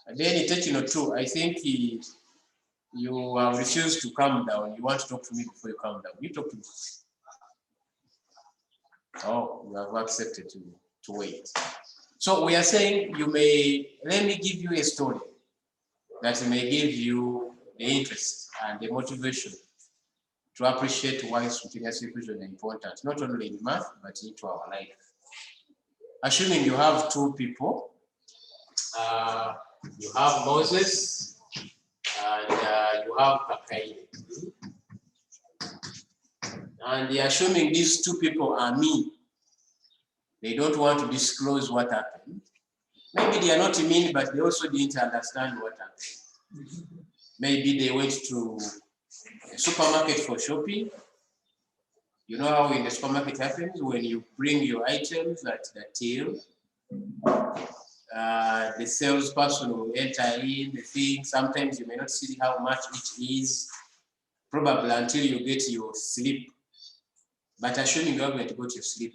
And then Techno too, I think you have refused to calm down. You want to talk to me before you calm down. You talk to me. Oh, you have accepted to wait. So we are saying you may, let me give you a story that may give you the interest and the motivation to appreciate why simultaneous equations are important, not only in math, but into our life. Assuming you have two people, you have Moses and you have Kakaire. And assuming these two people are me, they don't want to disclose what happened. Maybe they are not mean, but they also didn't understand what happened. Maybe they went to a supermarket for shopping. You know how in the supermarket happens when you bring your items at the till, the salesperson will enter in the thing. Sometimes you may not see how much it is, probably until you get your slip. But assuming you haven't got your slip,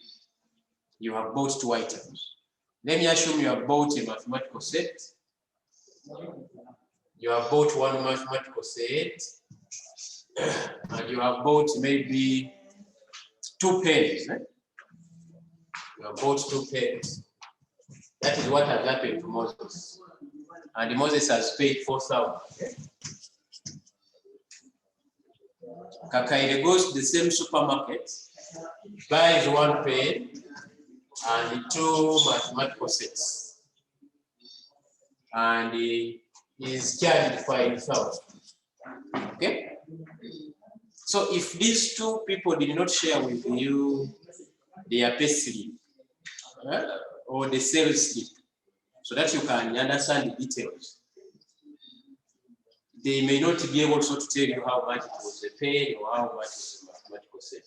you have bought two items. Let me assume you have bought a mathematical set. You have bought one mathematical set, and you have bought maybe 2 pens. You have bought 2 pens. That is what has happened to Moses. And Moses has paid 4,000. Kakaire goes to the same supermarket, buys 1 pen and 2 mathematical sets. And he is charged 5,000. Okay? So if these two people did not share with you their pay slip or the sales slip, so that you can understand the details, they may not be able to tell you how much it was a pen or how much was a mathematical set.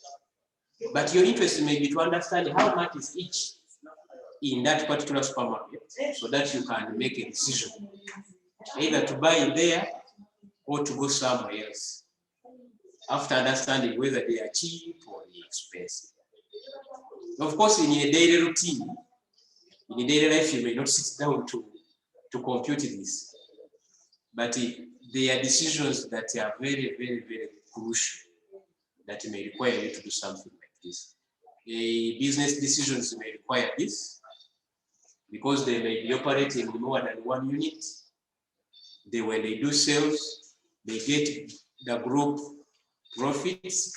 But your interest may be to understand how much is each in that particular supermarket, so that you can make a decision, either to buy there or to go somewhere else, after understanding whether they are cheap or expensive. Of course, in your daily routine, in your daily life, you may not sit down to compute this, but there are decisions that are very, very, very crucial that may require you to do something like this. Business decisions may require this because they may be operating in more than one unit. When they do sales, they get the group profits,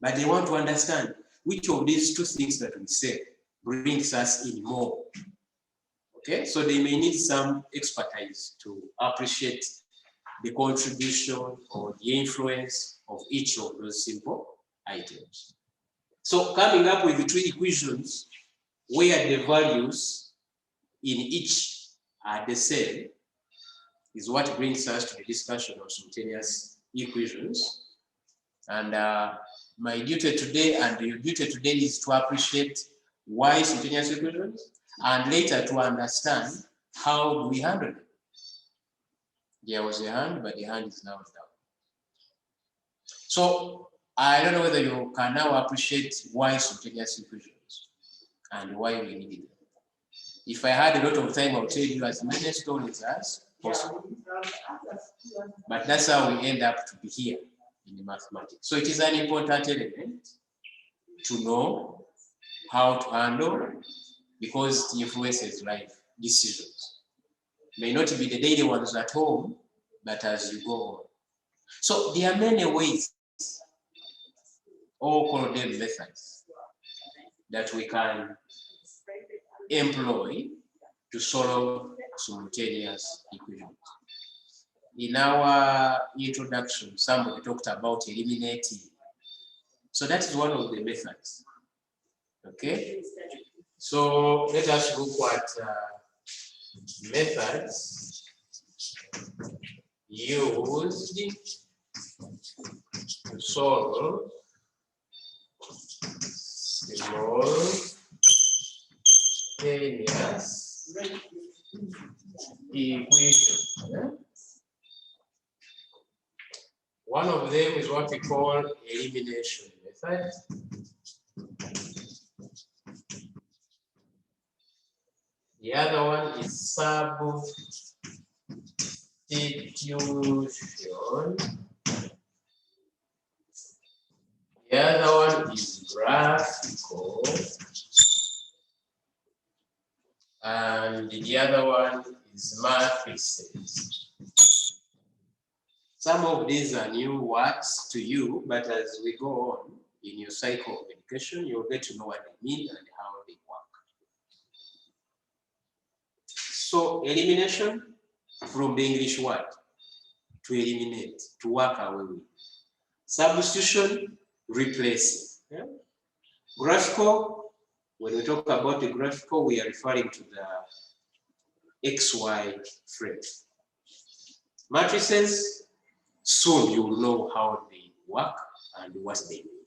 but they want to understand which of these two things that we sell brings us in more. Okay, so they may need some expertise to appreciate the contribution or the influence of each of those simple items. So coming up with the 2 equations where the values in each are the same is what brings us to the discussion of simultaneous equations. And my duty today and your duty today is to appreciate why simultaneous equations and later to understand how do we handle it. There was a hand, but the hand is now down. So I don't know whether you can now appreciate why simultaneous equations and why we need it. If I had a lot of time, I'll tell you as many stories as possible. But that's how we end up to be here in the mathematics. So it is an important element to know how to handle, because it influences life decisions. May not be the daily ones at home, but as you go on. So there are many ways, or call them methods, that we can employ to solve simultaneous equations. In our introduction, somebody talked about eliminating. So that is one of the methods. Okay? So let us look at methods used to solve simultaneous equations. One of them is what we call elimination method. The other one is substitution. The other one is graphical. And the other one is matrices. Some of these are new words to you, but as we go on in your cycle of education, you'll get to know what they mean and how they work. So elimination, from the English word, to eliminate, to work away with. Substitution, replace. Yeah? Graphical, when we talk about the graphical, we are referring to the XY frame. Matrices, soon you will know how they work and what they mean.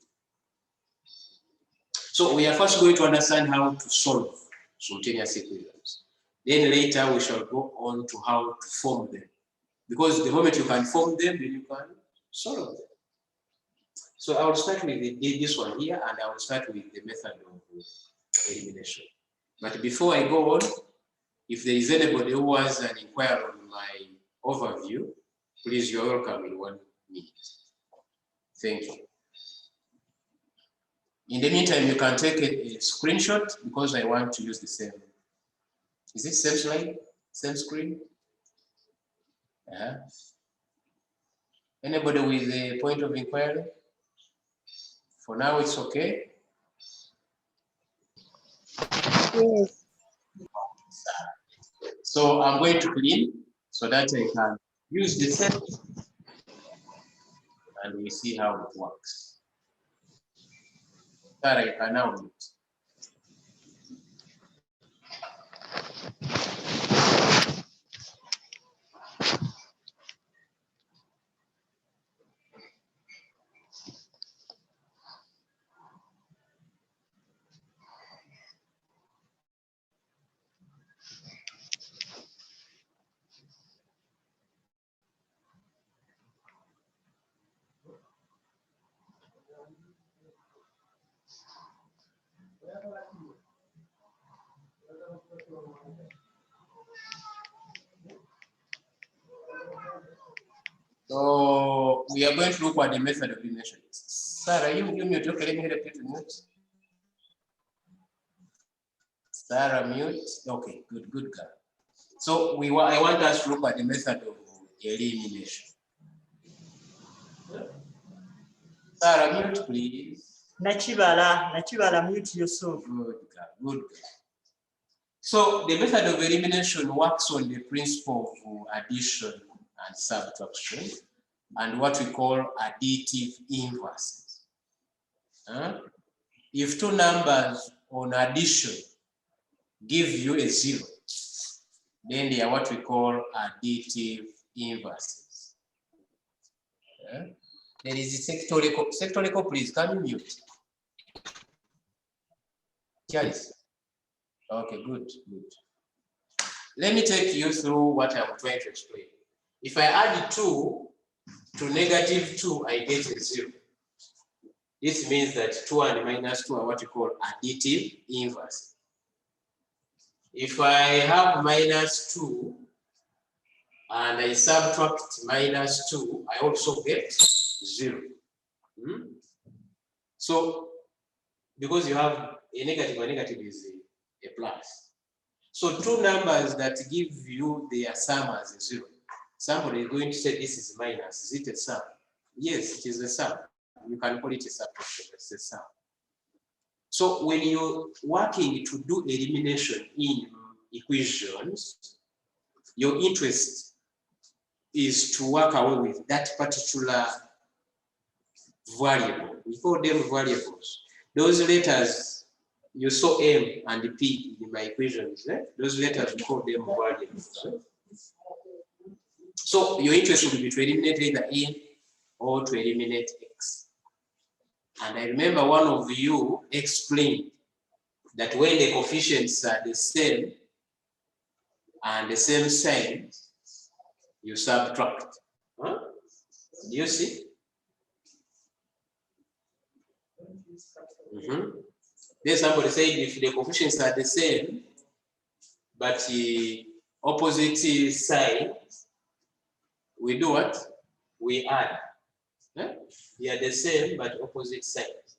So we are first going to understand how to solve simultaneous equations. Then later we shall go on to how to form them. Because the moment you can form them, then you can solve them. So I will start with this one here, and I will start with the method of elimination. But before I go on, if there is anybody who has an inquiry on my overview, please, you're welcome in 1 minute. Thank you. In the meantime, you can take a screenshot because I want to use the same. Is it same slide? Same screen? Yeah. Anybody with a point of inquiry? For now, it's okay. Yes. So I'm going to clean so that I can use the set and we see how it works. Sarah, you can now mute. So we are going to look at the method of elimination. Sarah, you mute. Okay, let me help you to mute. Sarah, mute. Okay, good girl. So I want us to look at the method of elimination. Sarah, mute, please. Nachibala, mute yourself. Good girl. So the method of elimination works on the principle of addition and subtraction and what we call additive inverses. If two numbers on addition give you a 0, then they are what we call additive inverses. There is a sectorial. Sectorial, please, can you mute? Yes. Okay, good. Let me take you through what I'm trying to explain. If I add 2 to -2, I get a 0. This means that 2 and -2 are what we call additive inverse. If I have -2 and I subtract -2, I also get 0. So, because you have a negative is a plus. So 2 numbers that give you their sum as a 0. Somebody is going to say this is minus. Is it a sum? Yes, it is a sum. You can call it a subtraction. It's a sum. So when you're working to do elimination in equations, your interest is to work away with that particular variable. We call them variables. Those letters you saw M and P in my equations, those letters we call them variables. So your interest will be to eliminate either N or to eliminate X. And I remember one of you explained that when the coefficients are the same and the same sign, you subtract. Do you see? Then somebody said if the coefficients are the same, but the opposite sign, we do what? We add. They are the same but opposite signs.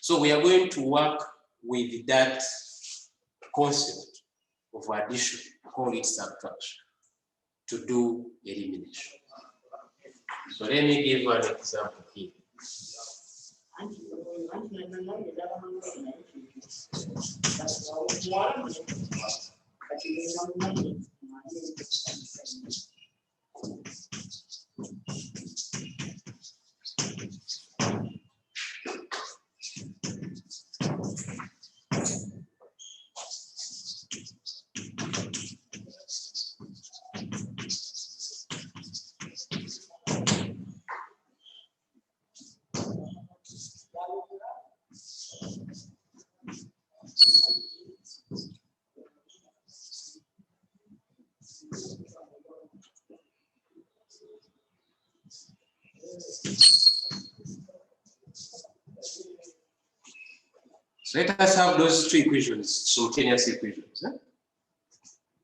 So we are going to work with that concept of addition, call it subtraction, to do elimination. So let me give an example here. So let us have those two equations, simultaneous equations.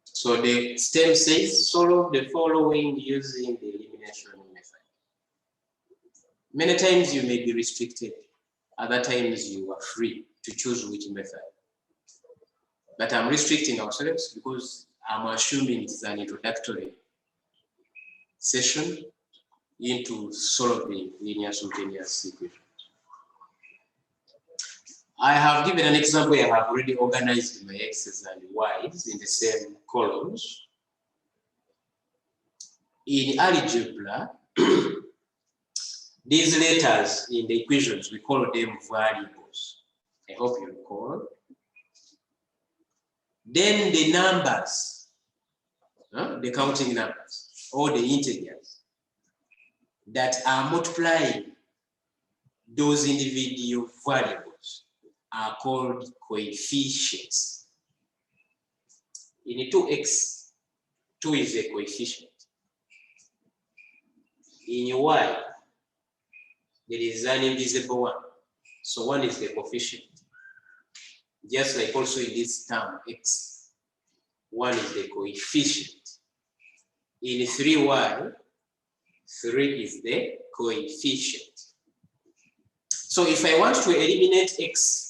So the stem says solve the following using the elimination method. Many times you may be restricted, other times you are free to choose which method. But I'm restricting ourselves because I'm assuming it's an introductory session into solving linear simultaneous equations. I have given an example where I have already organized my x's and y's in the same columns. In algebra, these letters in the equations, we call them variables. I hope you recall. Then the numbers, the counting numbers, or the integers that are multiplying those individual variables are called coefficients. In 2x, 2 is a coefficient. In y, there is an invisible one. So 1 is the coefficient. Just like also in this term, x, 1 is the coefficient. In 3y, 3 is the coefficient. So if I want to eliminate x,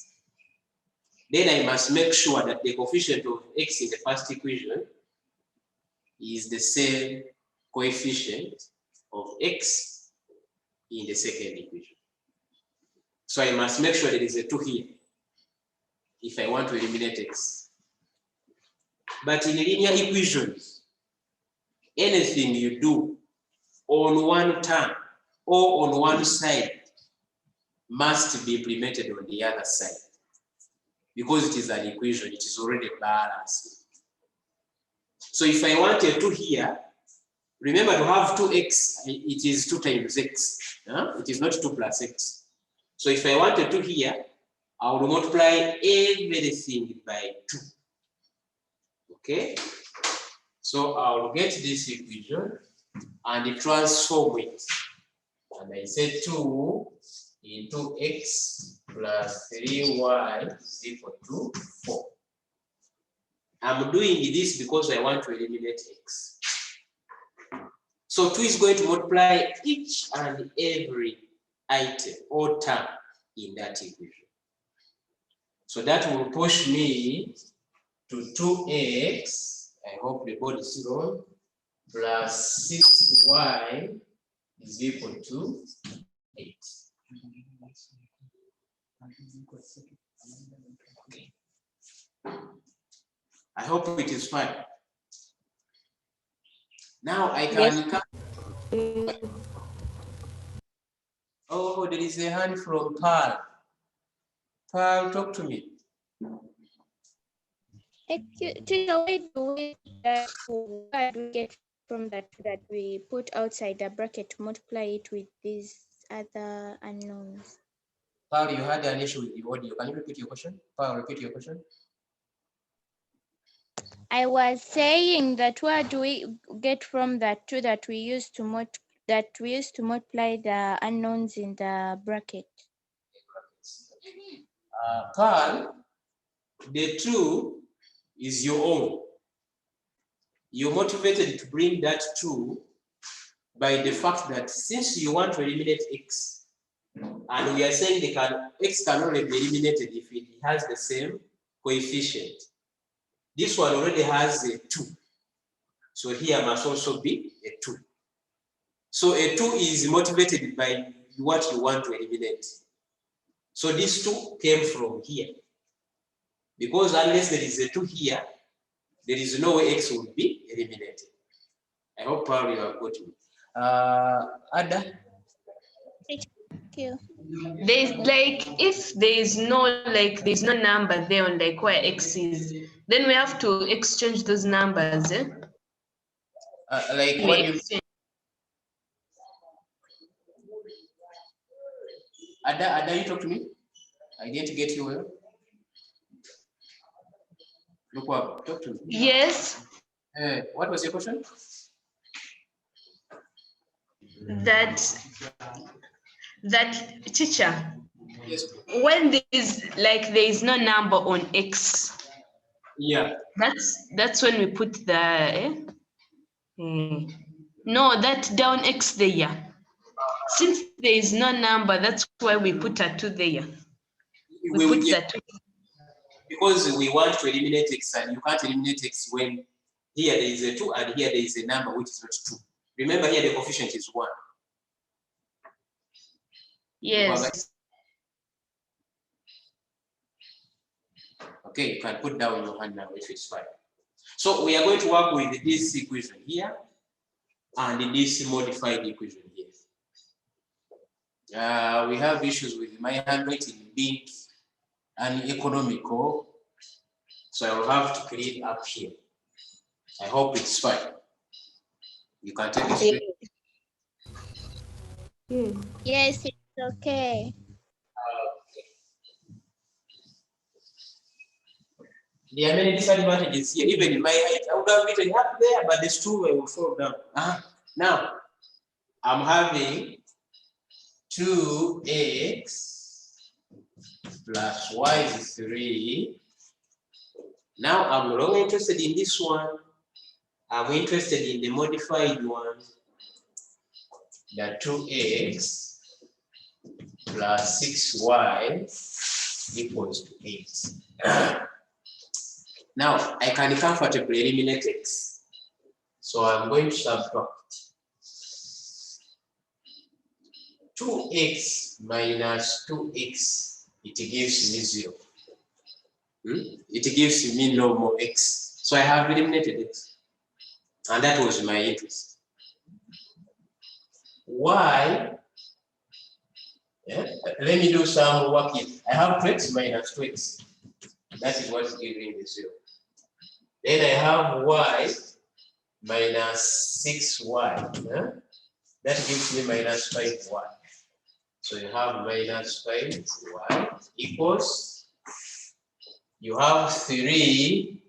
then I must make sure that the coefficient of x in the first equation is the same coefficient of x in the second equation. So I must make sure there is a 2 here if I want to eliminate x. But in linear equations, anything you do on one term or on one side must be implemented on the other side. Because it is an equation, it is already balanced. So if I want a 2 here, remember to have 2x, it is 2 times x. It is not 2 plus x. So if I want a 2 here, I will multiply everything by 2. Okay? So I will get this equation and transform it. And I say 2 into x plus 3y is equal to 4. I'm doing this because I want to eliminate x. So 2 is going to multiply each and every item or term in that equation. So that will push me to 2x, I hope the board is on, plus 6y is equal to 8. Okay. I hope it is fine. Now I can come. Oh, there is a hand from Pearl. Pearl, talk to me. Where do we get from that we put outside the bracket to multiply it with these other unknowns? Pearl, you had an issue with the audio. Can you repeat your question? Pearl, repeat your question. I was saying that where do we get from that 2 that we used to multiply the unknowns in the bracket? Pearl, the 2 is your own. You're motivated to bring that 2 by the fact that since you want to eliminate x, and we are saying x can only be eliminated if it has the same coefficient. This one already has a 2. So here must also be a 2. So a 2 is motivated by what you want to eliminate. So this 2 came from here. Because unless there is a 2 here, there is no way x will be eliminated. I hope you have got me. Ada? Thank you. There's like, if there's no number there on like where x is, then we have to exchange those numbers. Like what you... Ada, you talk to me? I didn't get you well. Look what, talk to me. Yes. What was your question? That teacher. Yes. When there is no number on x. Yeah. That's when we put the no, that down x there. Since there is no number, that's why we put a 2 there. We put that 2. Because we want to eliminate x, and you can't eliminate x when here there is a 2 and here there is a number which is not 2. Remember here the coefficient is 1. Yes. Okay, you can put down your hand now if it's fine. So we are going to work with this equation here and this modified equation here. We have issues with my handwriting being uneconomical, so I will have to clean up here. I hope it's fine. You can take it. Yes, it's okay. There are many disadvantages here. Even in my height, I would have written up there, but the stool will fall down. Now, I'm having 2x plus y is 3. Now, I'm no longer interested in this one. I'm interested in the modified one. That 2x plus 6y equals to 8. Now, I can comfortably eliminate x. So I'm going to subtract 2x minus 2x. It gives me 0. It gives me no more x. So I have eliminated x. And that was my interest. Y, let me do some work here. I have 2x minus 2x. That is what's giving me 0. Then I have y minus 6y. That gives me minus 5y. So you have minus 5y equals, you have 3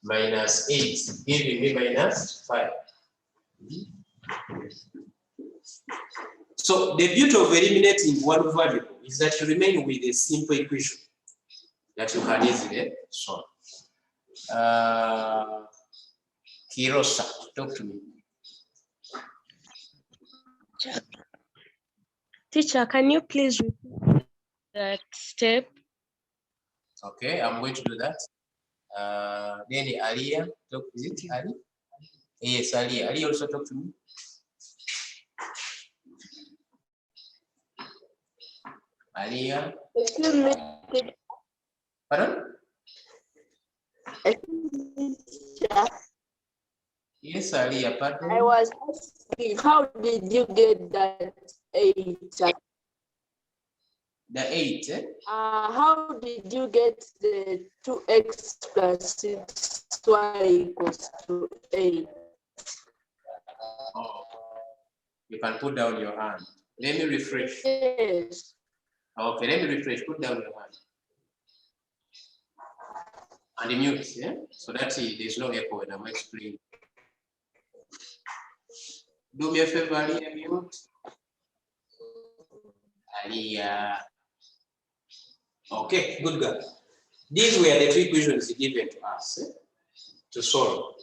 minus 8, giving me minus 5. So the beauty of eliminating one variable is that you remain with a simple equation that you can easily solve. Kirosa, talk to me. Teacher, can you please repeat that step? Okay, I'm going to do that. Then Alia, talk to me. Ali? Yes, Ali. Ali also talk to me. Alia. Excuse me. Pardon? Teacher, Yes, Alia, pardon. I was asking, how did you get that 8? The 8, eh? How did you get the 2x plus 6y equals to 8? Oh, you can put down your hand. Let me refresh. Yes. Okay, let me refresh. Put down your hand. And mute, yeah? So that there's no echo when I'm explaining. Do me a favor, Alia, mute. Alia. Okay, good girl. These were the two equations given to us to solve.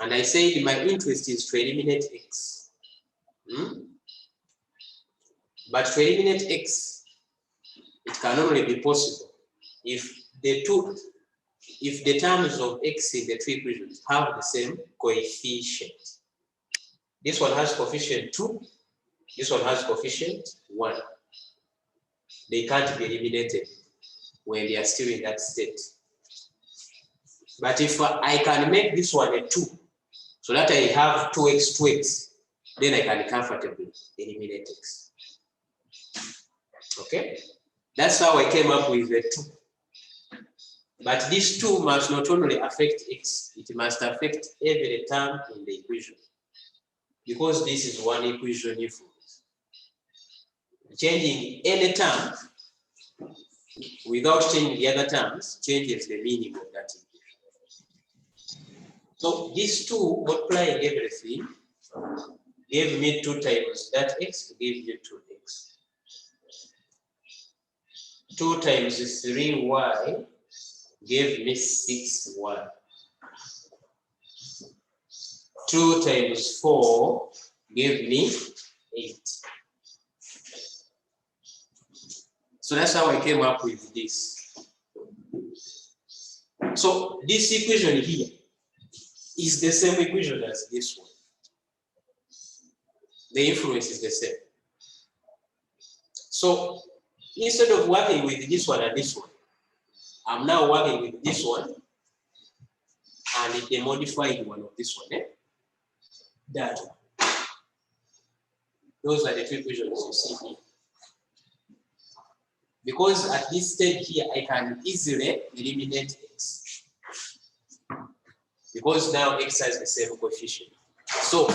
And I said my interest is to eliminate x. But to eliminate x, it can only be possible if the terms of x in the two equations have the same coefficient. This one has coefficient 2, this one has coefficient 1. They can't be eliminated when they are still in that state. But if I can make this one a 2, so that I have 2x, then I can comfortably eliminate x. Okay? That's how I came up with the 2. But this 2 must not only affect x, it must affect every term in the equation. Because this is one equation influence. Changing any term without changing the other terms changes the meaning of that equation. So these 2 multiplying everything gave me 2 times that x gave you 2x. 2 times 3y gave me 6y. 2 times 4 gave me 8. So that's how I came up with this. So this equation here is the same equation as this one. The influence is the same. So instead of working with this one and this one, I'm now working with this one and the modified one of this one. That one. Those are the two equations you see here. Because at this stage here, I can easily eliminate x. Because now x has the same coefficient. So,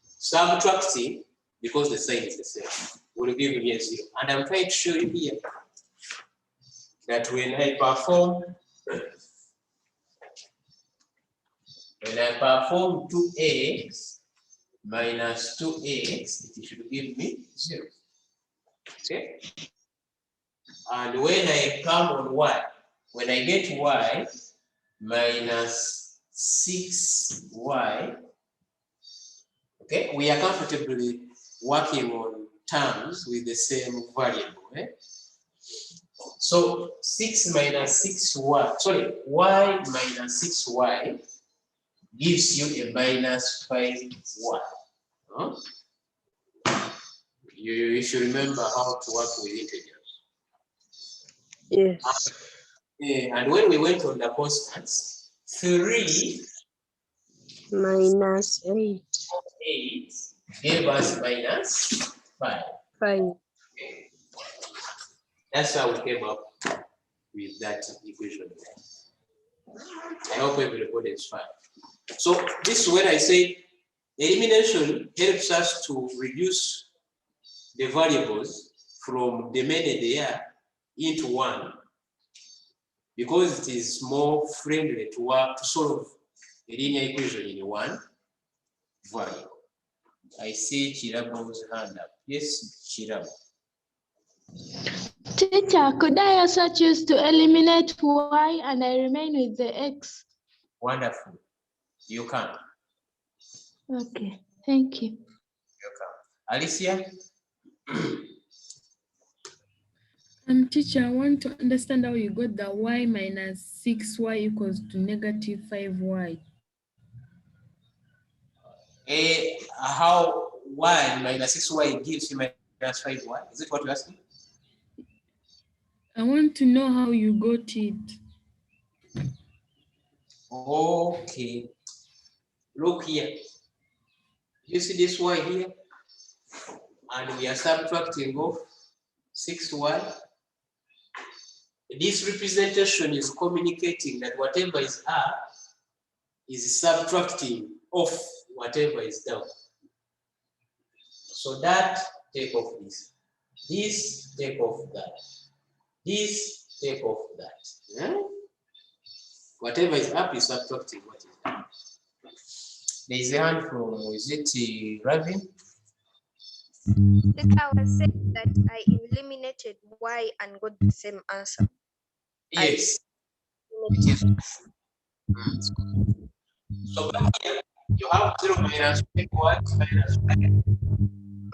subtracting, because the sign is the same, will give me a 0. And I'm trying to show you here that when I perform 2x minus 2x, it should give me 0. Okay? And when I come on y, when I get y minus 6y, okay, we are comfortably working on terms with the same variable. So 6 minus 6y, sorry, y minus 6y gives you a minus 5y. Huh? You should remember how to work with integers. Yes. And when we went on the constants, 3 Minus 8. 8 gave us minus 5. 5. That's how we came up with that equation. I hope everybody is fine. So this is where I say elimination helps us to reduce the variables from the many they are into one, because it is more friendly to work to solve a linear equation in one variable. I see Chirabo's hand up. Yes, Chirabo. Teacher, could I also choose to eliminate y and I remain with the x? Wonderful. You can. Okay, thank you. You can. Alicia? Teacher, I want to understand how you got the y minus 6y equals to negative 5y. How y minus 6y gives you minus 5y? Is it what you're asking? I want to know how you got it. Okay. Look here. You see this y here? And we are subtracting off 6y. This representation is communicating that whatever is up is subtracting off whatever is down. So that take off this. This take off that. This take off that. Yeah? Whatever is up is subtracting what is down. There is a hand from, is it Ravin? I was saying that I eliminated y and got the same answer. Yes. It is. So back here, you have 0 minus 5 minus 5.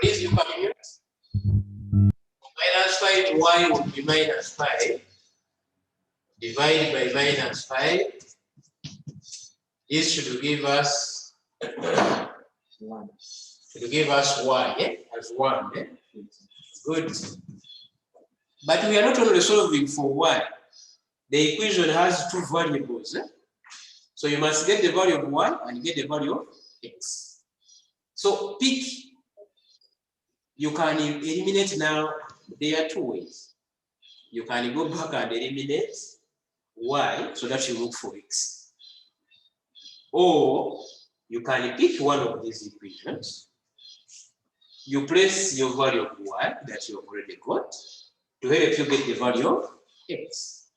Please, you can mute. Minus 5y would be minus 5. Divided by minus 5. This should give us y, eh? As 1. Eh? Good. But we are not only solving for y. The equation has 2 variables. Eh? So you must get the value of y and get the value of x. So pick. You can eliminate now. There are 2 ways. You can go back and eliminate y so that you look for x. Or you can pick one of these equations. You place your value of y that you have already got to help you get the value of x.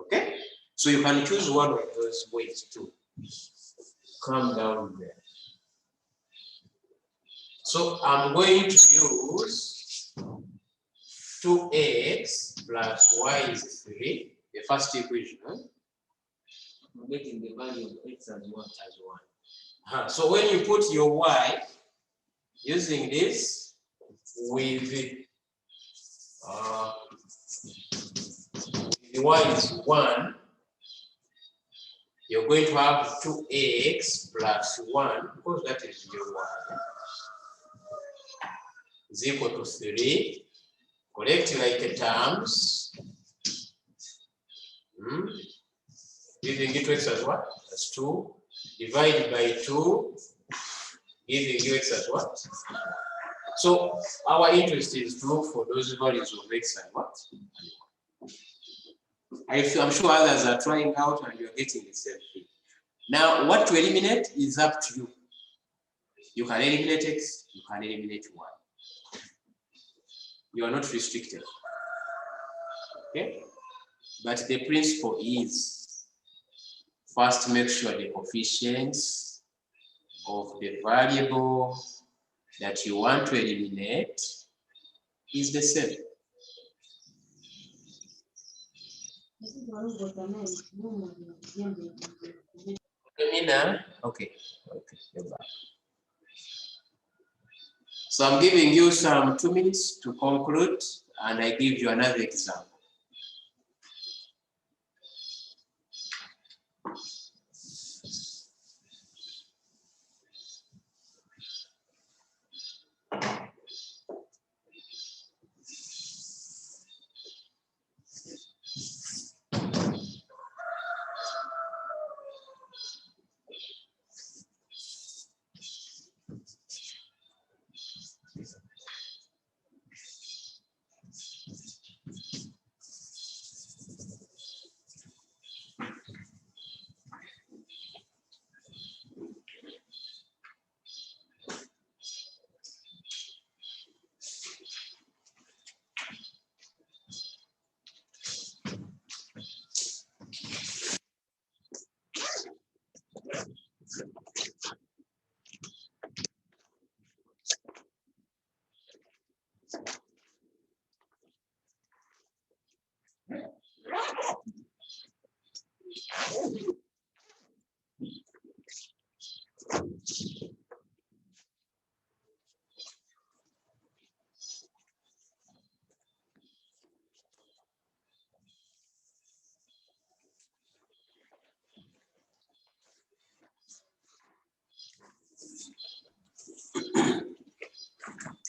Okay? So you can choose one of those ways to come down there. So I'm going to use 2x plus y is 3, the first equation. I'm getting the value of x as 1. So when you put your y using this with the y is 1, you're going to have 2x plus 1, because that is your y, is equal to 3. Collect like terms. Giving it to x as what? As 2. Divide by 2. Giving you x as what? So our interest is to look for those values of x and what? I'm sure others are trying out and you're getting the same thing. Now, what to eliminate is up to you. You can eliminate x, you can eliminate y. You are not restricted. Okay? But the principle is first make sure the coefficients of the variable that you want to eliminate is the same. Okay, you're back. So I'm giving you some 2 minutes to conclude, and I give you another example.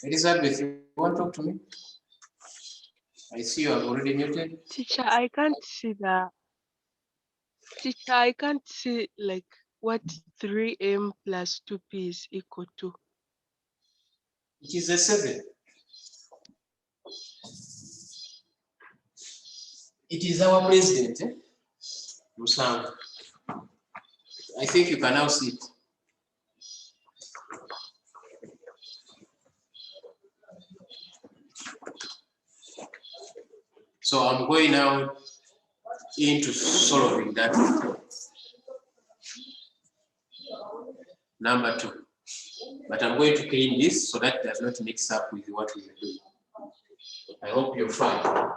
Elizabeth, you want to talk to me? I see you have already muted. Teacher, I can't see that. Teacher, I can't see like what 3m plus 2p is equal to. It is a 7. It is our president, Musang. I think you can now see it. So I'm going now into solving that. Number 2. But I'm going to clean this so that it does not mix up with what we are doing. I hope you're fine.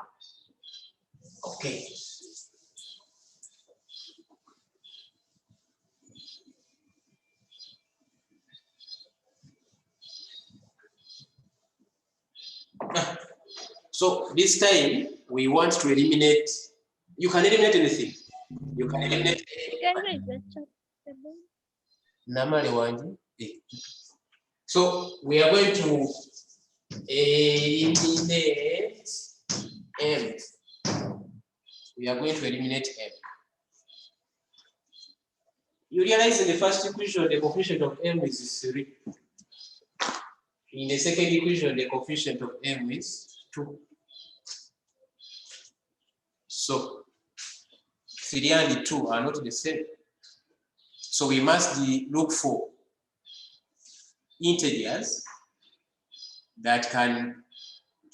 Okay. So this time we want to eliminate, you can eliminate anything. You can eliminate Namale wanju. So we are going to eliminate M. We are going to eliminate M. You realize in the first equation the coefficient of M is 3. In the second equation the coefficient of M is 2. So 3 and 2 are not the same. So we must look for integers that can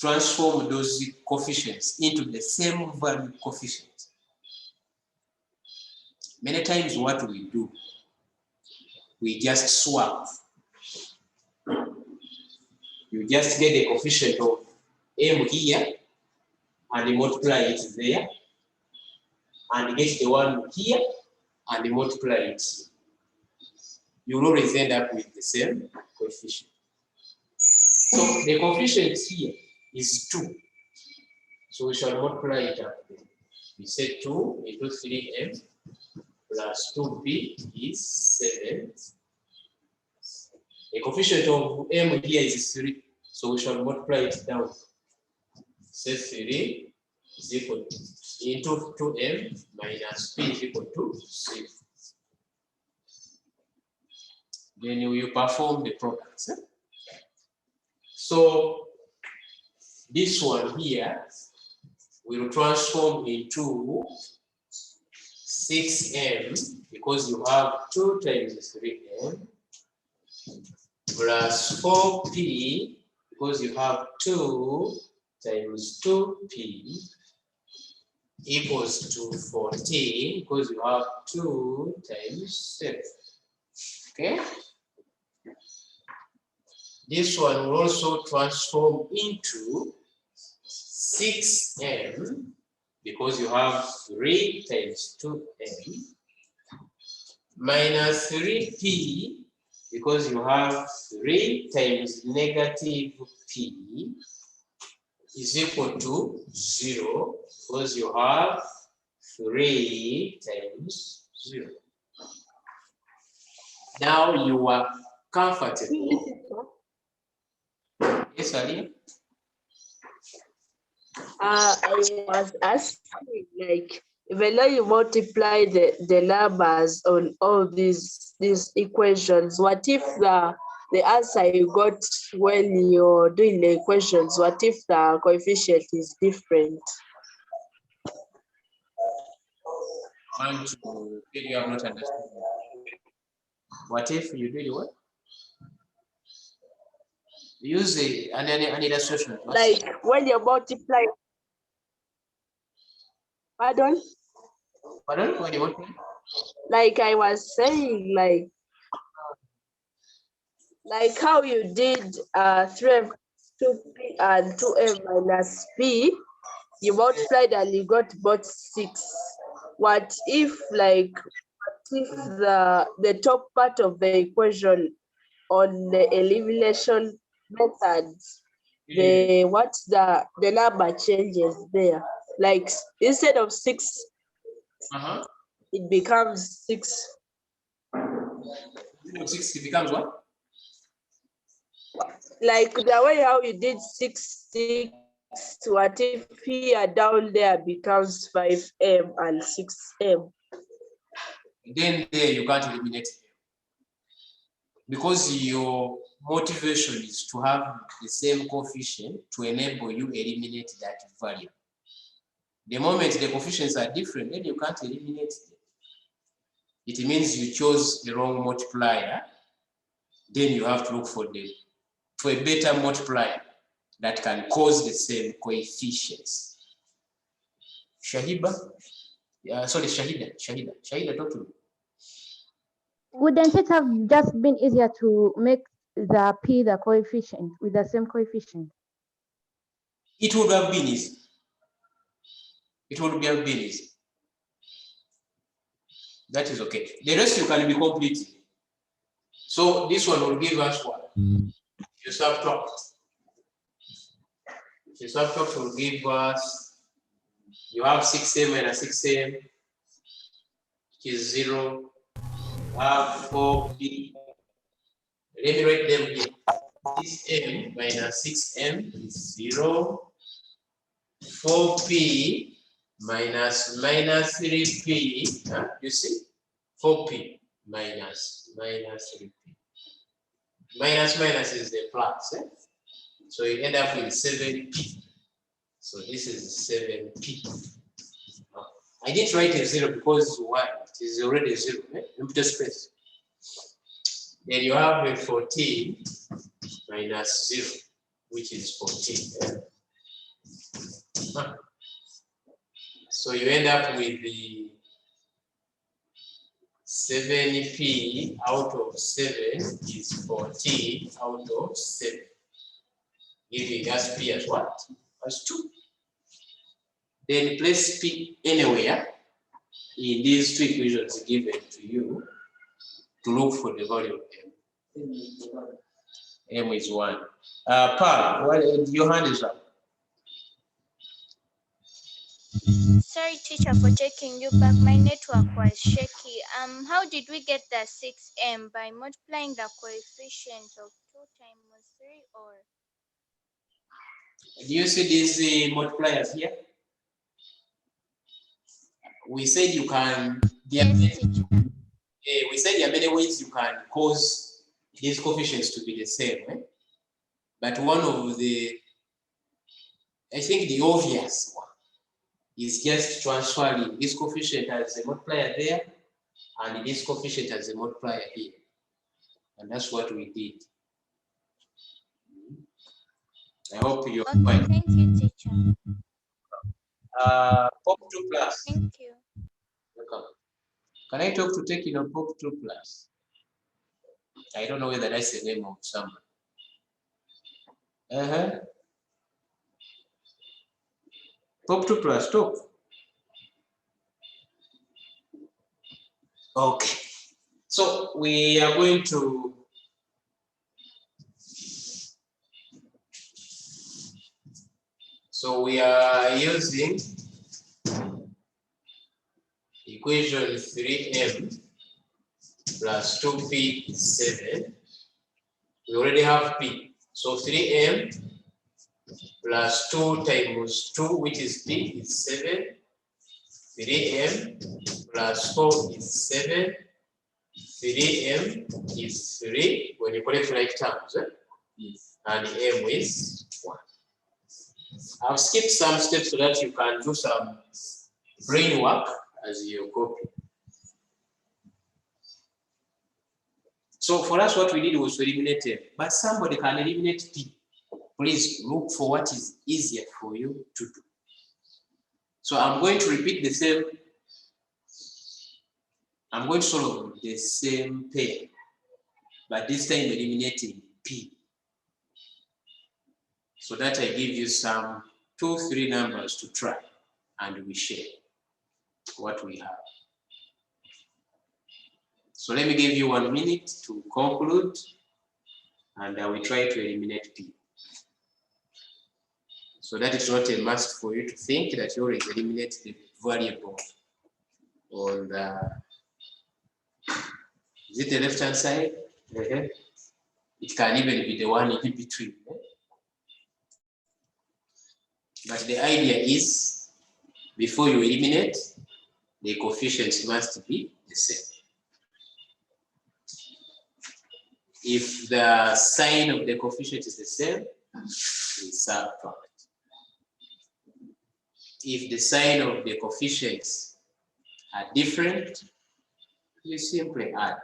transform those coefficients into the same value coefficient. Many times what we do, we just swap. You just get the coefficient of M here and multiply it there, and get the one here and multiply it. You will always end up with the same coefficient. So the coefficient here is 2. So we shall multiply it up there. We say 2 into 3M plus 2B is 7. The coefficient of M here is 3. So we shall multiply it down. Say 3 is equal to into 2M minus P is equal to 6. Then you perform the products. So this one here will transform into 6M because you have 2 times 3M plus 4P because you have 2 times 2P equals to 14 because you have 2 times 7. Okay? This one will also transform into 6M because you have 3 times 2M minus 3P because you have 3 times negative P is equal to 0 because you have 3 times 0. Now you are comfortable. Yes, Ali? I was asking, like, even though you multiply the numbers on all these equations, what if the answer you got when you're doing the equations, what if the coefficient is different? I want to tell you I'm not understanding. What if you do what? Use an illustration. Like when you multiply. Pardon? Pardon? When you multiply? Like I was saying, like how you did 3M 2P and 2M minus P, you multiplied and you got both 6. What if the top part of the equation on the elimination method, the number changes there? Like instead of 6, it becomes 6. 6 it becomes what? Like the way how you did 6, what if here down there becomes 5M and 6M? Then there you can't eliminate it. Because your motivation is to have the same coefficient to enable you eliminate that value. The moment the coefficients are different, then you can't eliminate them. It means you chose the wrong multiplier. Then you have to look for a better multiplier that can cause the same coefficients. Shahiba? Sorry, Shahida, talk to me. Wouldn't it have just been easier to make the P the coefficient with the same coefficient? It would have been easy. It would have been easy. That is okay. The rest you can be complete. So this one will give us what? You subtract. This workshop will give us, you have 6m minus 6m, which is 0. You have 4p. Let me write them here. 6m minus 6m is 0. 4p minus 3p. You see? 4p minus 3p. Minus is the plus. So you end up with 7p. So this is 7p. I didn't write a 0 because why? It is already 0. Empty space. Then you have a 14 minus 0, which is 14. So you end up with the 7p out of 7 is 14 out of 7, giving us p as what? As 2. Then place p anywhere in these two equations given to you to look for the value of m. M is 1. Paul, your hand is up. Sorry, teacher, for taking you back. My network was shaky. How did we get the 6m? By multiplying the coefficient of 2 times 3, or? Do you see these multipliers here? We said you can. Yes, teacher. We said there are many ways you can cause these coefficients to be the same. But one of the, I think the obvious one is just transferring this coefficient as a multiplier there and this coefficient as a multiplier here. And that's what we did. I hope you're Okay, fine. thank you, teacher. Pop 2 plus. Thank you. Welcome. Can I talk to taking on Pop 2 plus? I don't know whether that's the name of someone. Pop 2 plus, talk. Okay. So we are going to we are using equation 3m plus 2p is 7. We already have p. So 3m plus 2 times 2, which is p, is 7. 3m plus 4 is 7. 3m is 3 when you collect like terms. Yes. And m is 1. I've skipped some steps so that you can do some brain work as you copy. So for us, what we did was to eliminate m, but somebody can eliminate p. Please look for what is easier for you to do. So I'm going to repeat the same. I'm going to solve the same pair, but this time eliminating p. So that I give you some 2-3 numbers to try, and we share what we have. So let me give you 1 minute to conclude, and I will try to eliminate p. So that is not a must for you to think that you always eliminate the variable on the, is it the left-hand side? It can even be the one in between. But the idea is, before you eliminate, the coefficients must be the same. If the sign of the coefficient is the same, we subtract. If the sign of the coefficients are different, you simply add.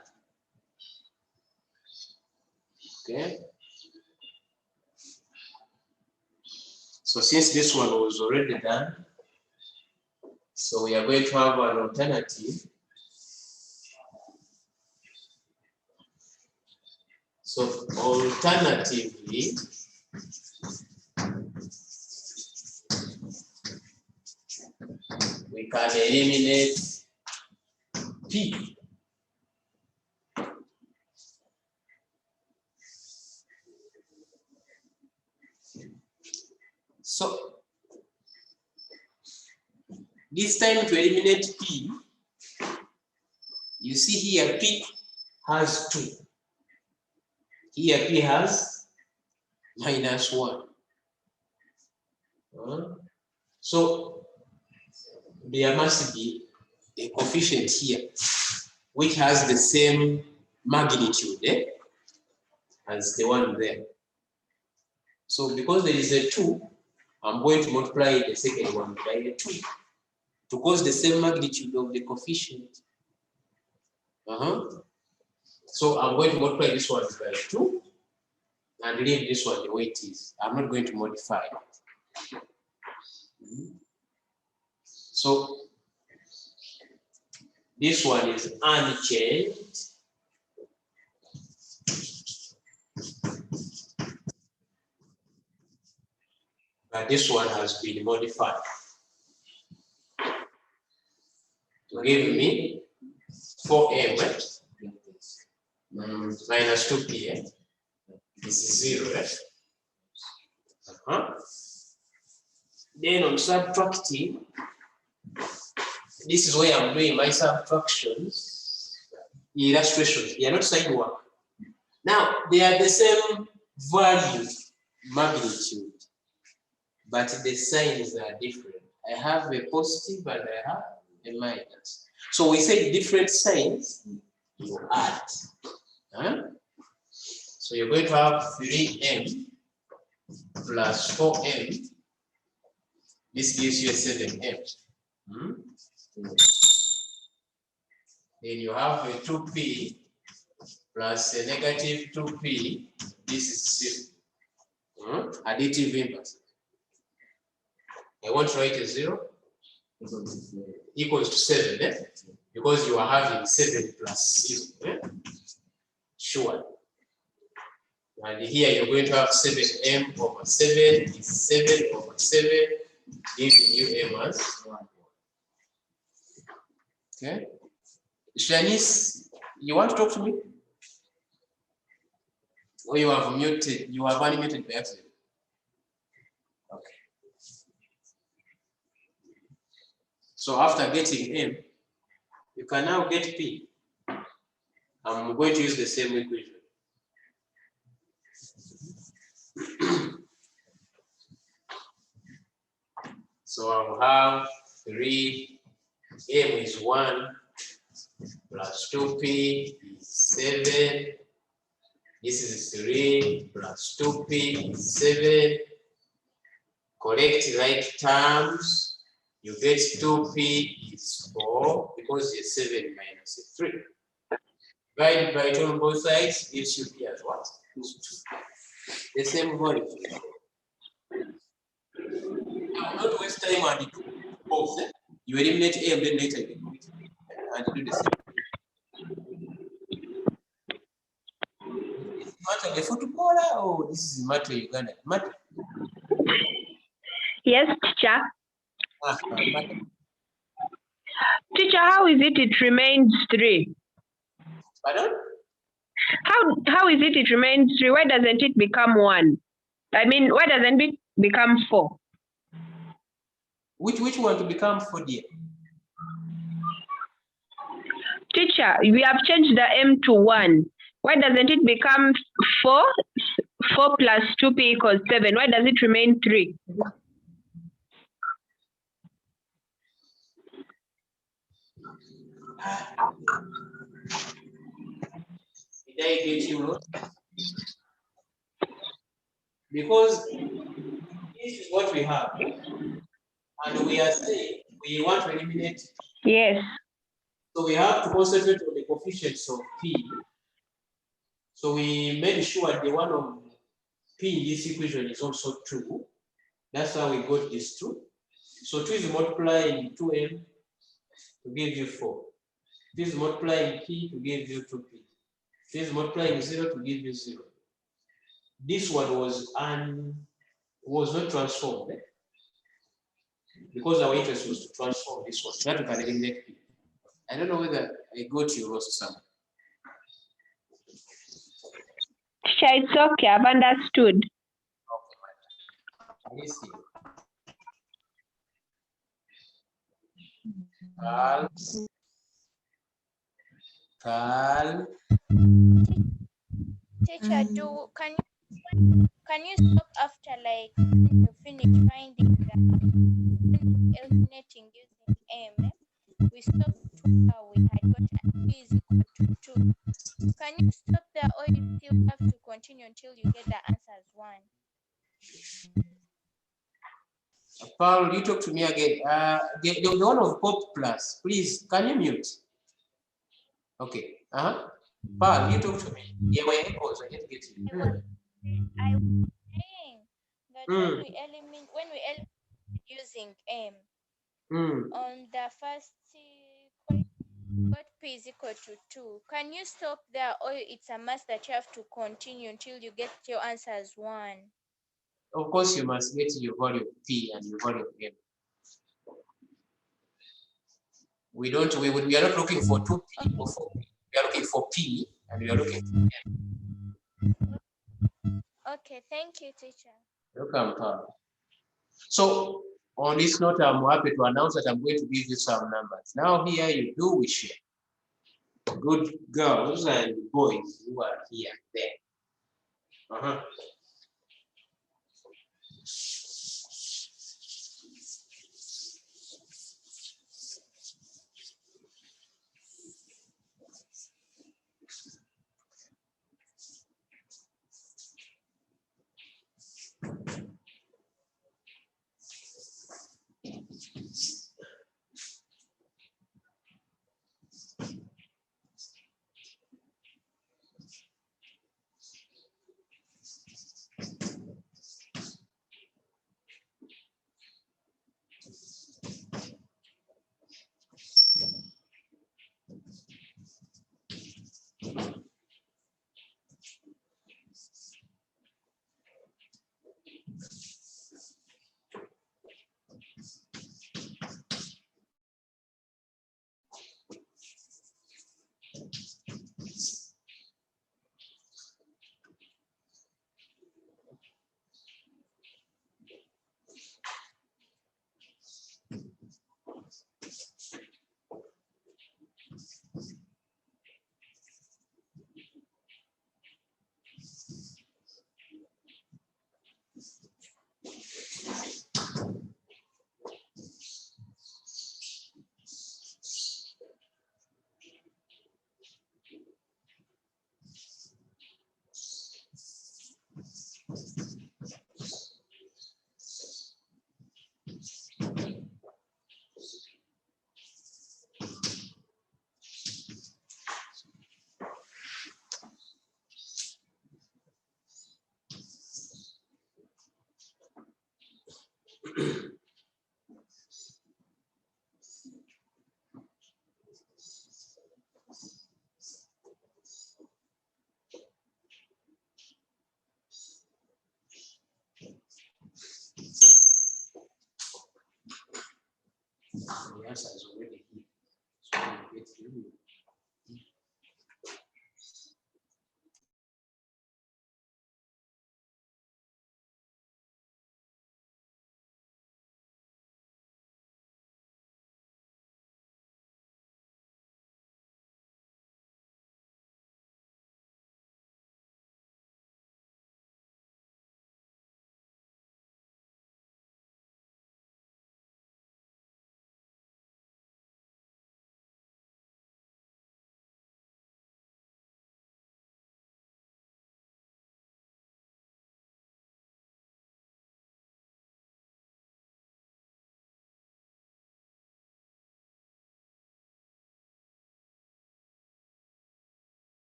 Okay? So since this one was already done, so we are going to have an alternative. So alternatively, we can eliminate p. So this time to eliminate P, you see here P has 2. Here P has -1. So there must be a coefficient here which has the same magnitude as the one there. So because there is a 2, I'm going to multiply the second one by a 2 to cause the same magnitude of the coefficient. So I'm going to multiply this one by 2 and leave this one the way it is. I'm not going to modify it. So this one is unchanged. But this one has been modified to give me 4m minus 2p. This is 0. Then on subtracting, this is where I'm doing my subtractions, illustrations. They are not side work. Now, they are the same value, magnitude, but the signs are different. I have a positive and I have a minus. So we say different signs, you add. So you're going to have 3m plus 4m. This gives you a 7m. Then you have a 2p plus a negative 2p. This is 0. Additive inverse. I want to write a 0 equals to 7, because you are having 7 plus 0. Sure. And here you're going to have 7m over 7 is 7 over 7, giving you m as 1. Okay. Shanice, you want to talk to me? Or you have muted, you have unmuted by accident? Okay. So after getting m, you can now get p. I'm going to use the same equation. So I'll have 3, m is 1, plus 2p is 7. This is 3 plus 2p is 7. Correct like terms, you get 2p is 4 because it's 7 minus 3. Divided by 2 on both sides gives you p as what? 2. The same value. Now, not waste time and do both. You eliminate a and then later you do it. And do the same. Is it matter the footballer or this is matter Uganda? Matter. Yes, teacher. Matter. Teacher, how is it remains 3? Pardon? How is it remains 3? Why doesn't it become 1? I mean, why doesn't it become 4? Which one to become 4, dear? Teacher, we have changed the m to 1. Why doesn't it become 4? 4 plus 2p equals 7. Why does it remain 3? Did I get you wrong? Because this is what we have. And we are saying we want to eliminate. Yes. So we have to concentrate on the coefficients of p. So we made sure the one of p in this equation is also 2. That's how we got this 2. So 2 is multiplying 2m to give you 4. 2 is multiplying p to give you 2p. 2 is multiplying 0 to give you 0. This one was not transformed. Because our interest was to transform this one. So that we can eliminate p. I don't know whether I got you lost somewhere. Teacher, it's okay. I've understood. Okay, let's see. Carl. Teacher, can you stop after like when you finish finding the eliminating using M? We stopped where we had got P is equal to 2. Can you stop there or you still have to continue until you get the answer as 1? Paul, you talk to me again. The one of pop plus, please, can you mute? Okay. Paul, you talk to me. Yeah, when echoes, I can't get you. I was saying that when we eliminate using M on the first got P is equal to 2. Can you stop there or it's a must that you have to continue until you get your answer as 1? Of course, you must get your value of P and your value of M. We are not looking for 2P or 4P. We are looking for P and we are looking for M. Okay, thank you, teacher. Welcome, Paul. So on this note, I'm happy to announce that I'm going to give you some numbers. Now here you do we share. Good girls and boys who are here there.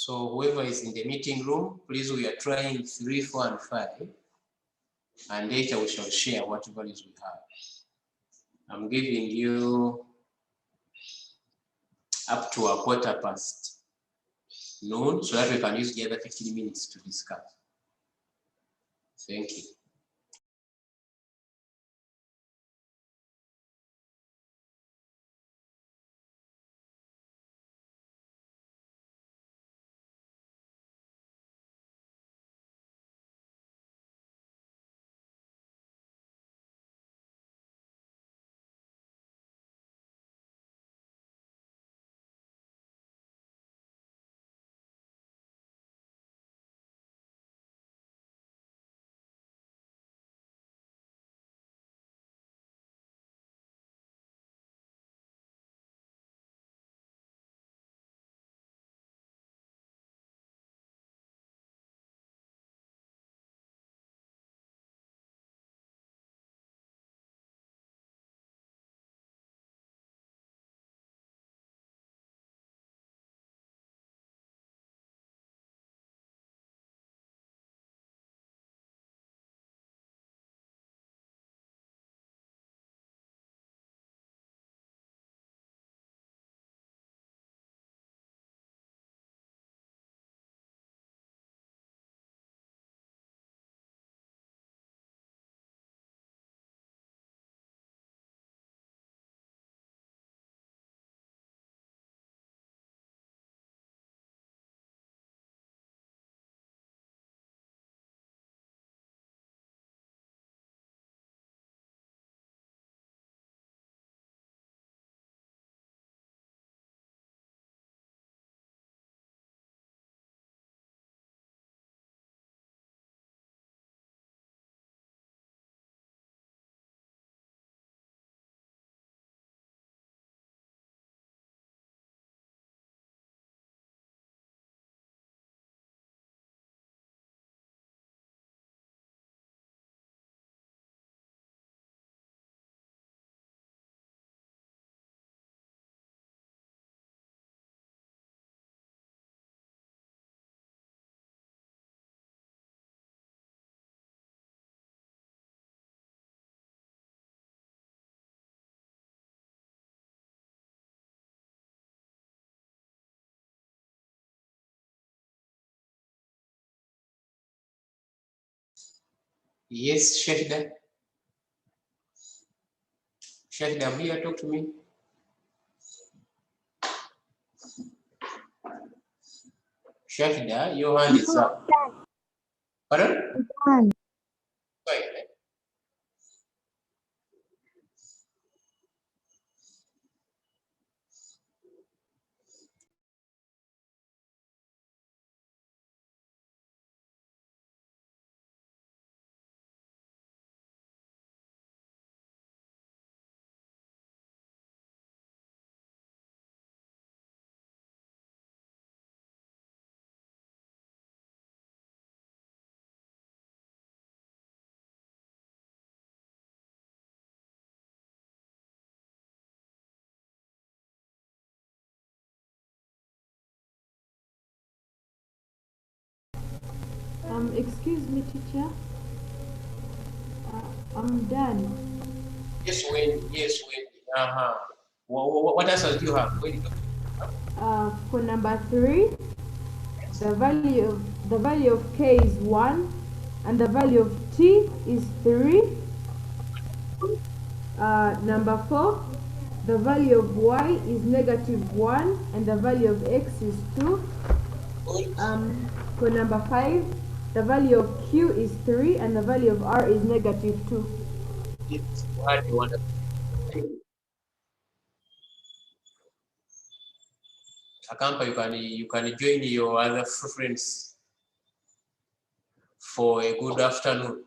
So whoever is in the meeting room, please, we are trying 3, 4, and 5. And later we shall share what values we have. I'm giving you up to 1/4 past noon so that we can use the other 15 minutes to discuss. Thank you. Yes, Shahida. Shahida, I'm here, talk to me. Shahida, your hand is up. Pardon? Done. Sorry. Excuse me, teacher. I'm done. Yes, Wendy. Yes, Wendy. What else do you have? Wendy, For number 3, the value of k is 1, and the value of t is 3. Number 4, the value of y is -1, and the value of x is 2. For number 5, the value of q is 3, and the value of r is -2. Yes, what do you want? Akampa, you can join your other friends for a good afternoon.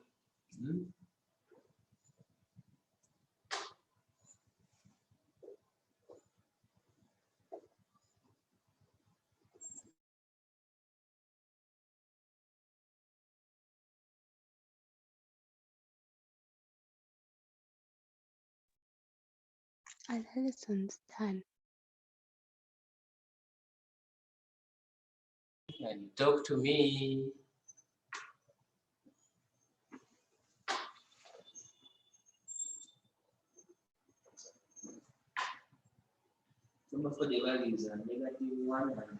Allison's done. Can you talk to me? Number for the values are -1 and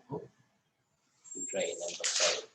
2. We try number 5.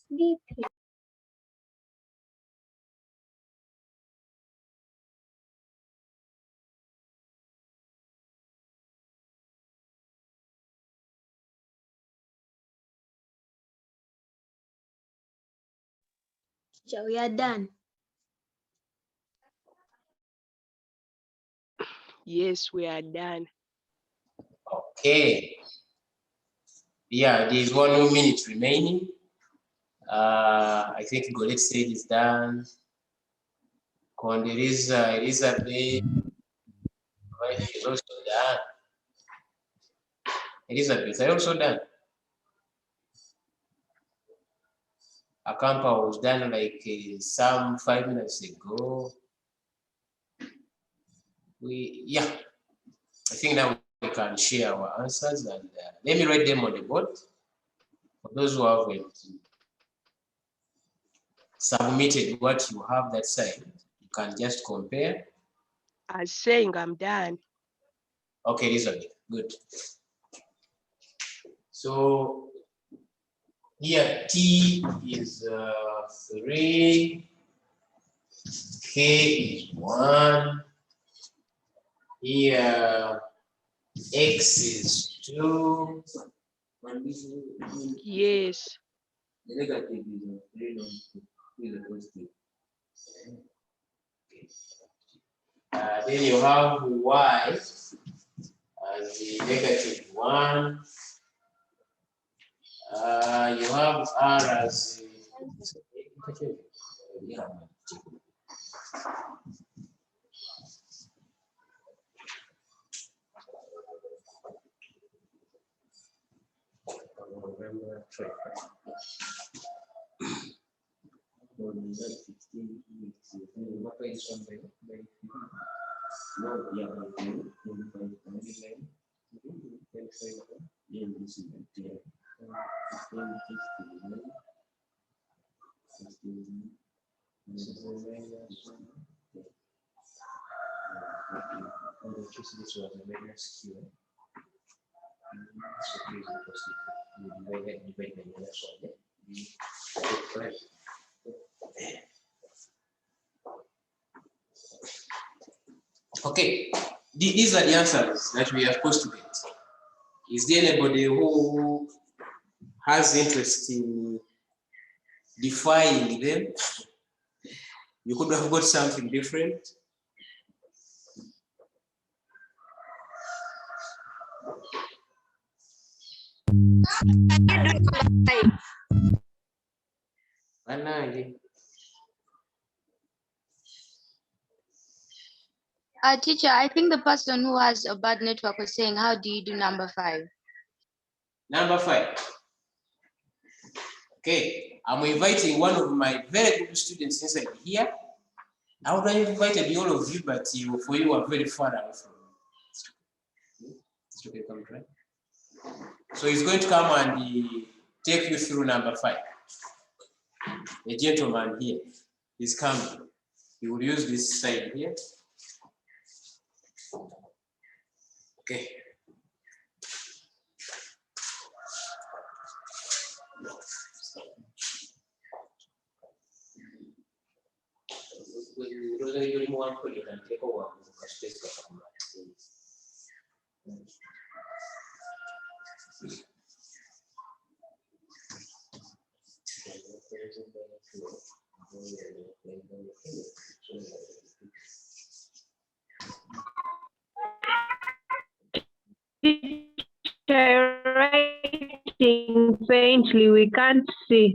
Sleepy. Teacher, we are done. Yes, we are done. Okay. Yeah, there's 1 more minute remaining. I think Golet said it's done. Konderiza, Elizabeth, wife is also done. Elizabeth, are you also done? Akampa was done like some 5 minutes ago. Yeah, I think now we can share our answers and let me write them on the board. For those who haven't submitted what you have that side, you can just compare. I'm saying I'm done. Okay, Elizabeth, good. So here T is 3, K is 1, here X is 2. Yes. The negative is 3 is a positive. Then you have Y as the -1. You have R as Okay, these are the answers that we are supposed to get. Is there anybody who has interest in defying them? You could have got something different. Teacher, I think the person who has a bad network was saying, how do you do number 5? Number 5. Okay, I'm inviting one of my very good students inside here. I would have invited all of you, but for you are very far away from me. It's okay, come try. So he's going to come and take you through number 5. A gentleman here is coming. He will use this side here. Okay. Writing faintly, we can't see.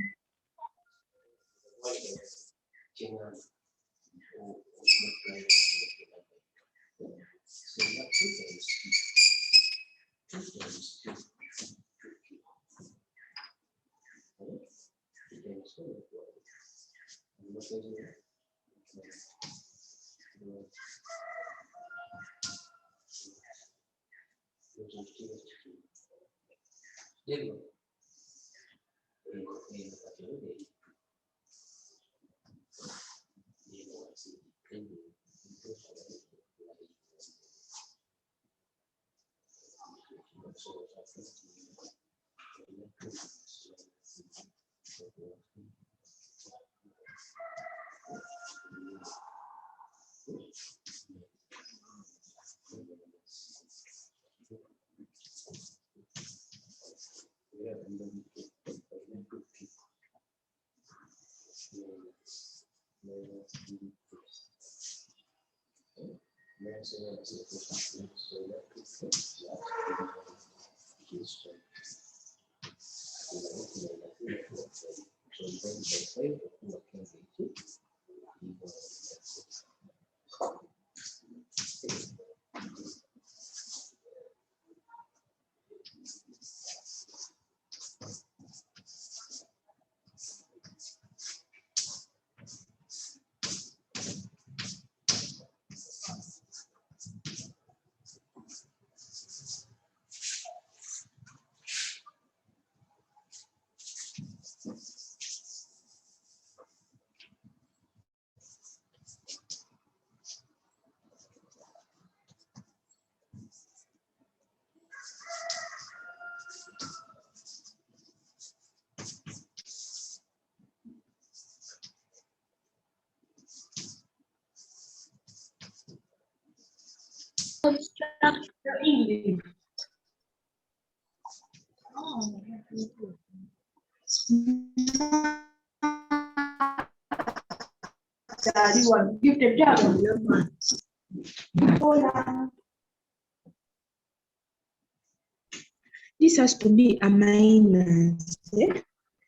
This has to be a minus. Yeah?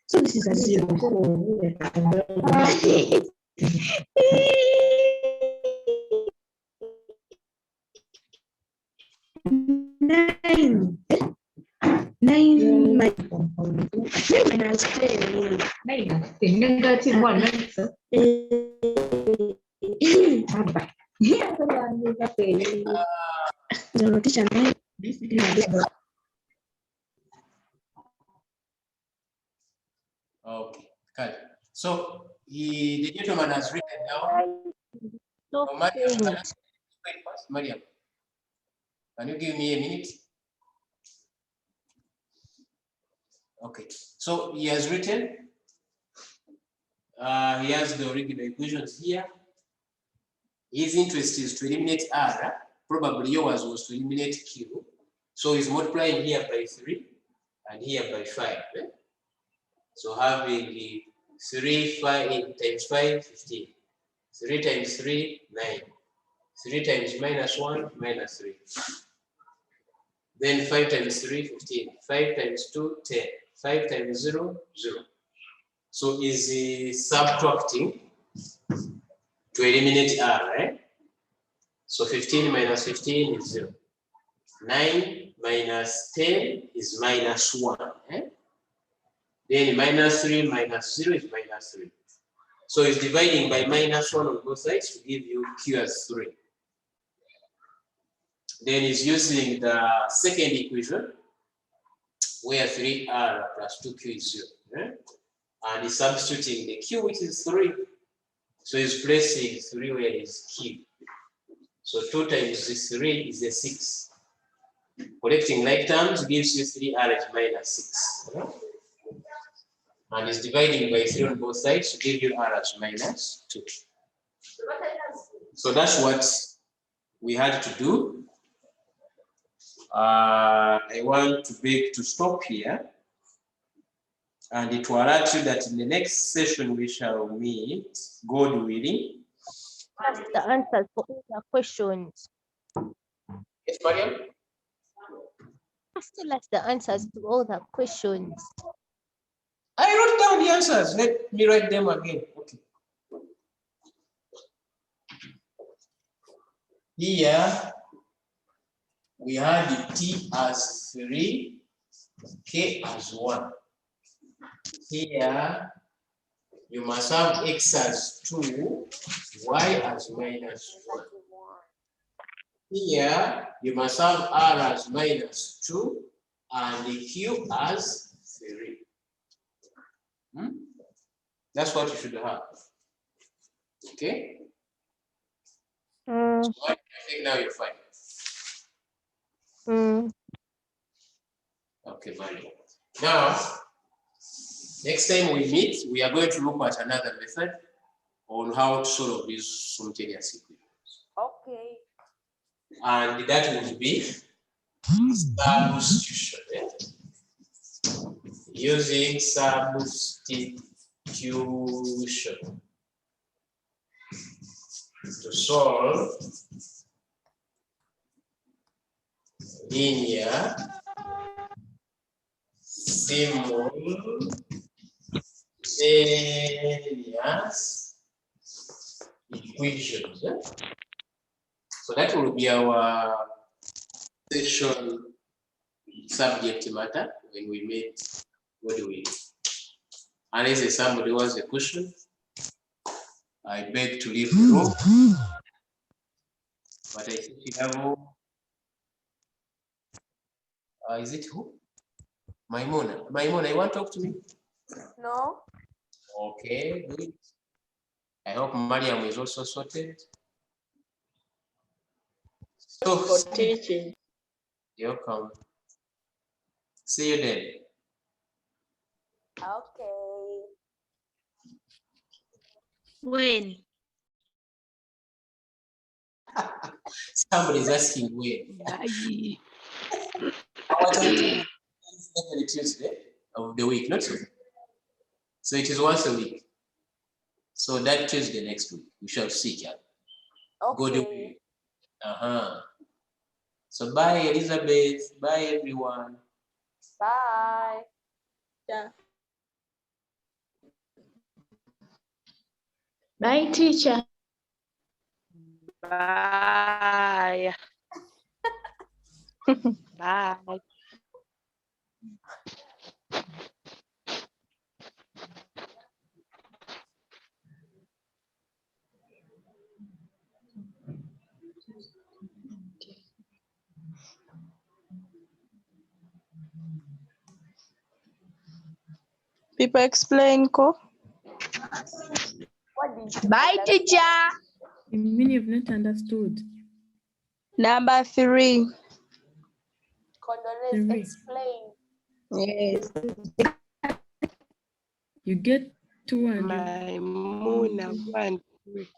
So this is a 0. Nine minus 10. Negative 1. Okay, good. So the gentleman has written down. So Mariam, can you give me a minute? Okay, so he has written He has the original equations here. His interest is to eliminate R. Probably yours was to eliminate Q. So he's multiplying here by 3 and here by 5. Eh? So having the 3 5 times 5, 15. 3 times 3, 9. 3 times minus 1, minus 3. Then 5 times 3, 15. 5 times 2, 10. 5 times 0, 0. So is he subtracting to eliminate R, right? So 15 minus 15 is 0. 9 minus 10 is minus 1. Eh? Then minus 3 minus 0 is minus 3. So it's dividing by minus 1 on both sides to give you Q as 3. Then it's using the second equation where 3R plus 2Q is 0. Eh? And he's substituting the Q, which is 3. So he's placing 3 where is Q. So 2 times this 3 is a 6. Collecting like terms gives you 3R is minus 6. Okay? And it's dividing by 3 on both sides to give you R as minus 2. So that's what we had to do. I want to beg to stop here. And it will alert you that in the next session we shall meet, God willing. That's the answers for all the questions. Yes, Mariam? Just tell us the answers to all the questions. I wrote down the answers. Let me write them again. Okay. Here we had T as 3, K as 1. Here you must have X as 2, Y as minus 1. Here you must have R as minus 2 and the Q as 3. That's what you should have. Okay? So I think now you're fine. Okay, Mario. Now, next time we meet, we are going to look at another method on how to solve these simultaneous equations. Okay. And that will be substitution. Using substitution to solve linear simultaneous equations. So that will be our session subject matter when we meet. What do we do? Unless somebody wants a question, I beg to leave the room. But I think you have all. Is it who? Maimuna. Maimuna, you want to talk to me? No. Okay, good. I hope Mariam is also sorted. So, for teaching. You're welcome. See you then. Okay. When? Somebody's asking when. Every Tuesday of the week, not so. So it is once a week. So that Tuesday next week, we shall see each other. Okay. Good. So bye, Elizabeth. Bye, everyone. Bye. Yeah. Bye, teacher. Bye. Bye. People explain, Ko. Bye, teacher. You mean you've not understood? Number 3. Condolence, explain. Yes. You get Maimuna 1, 3.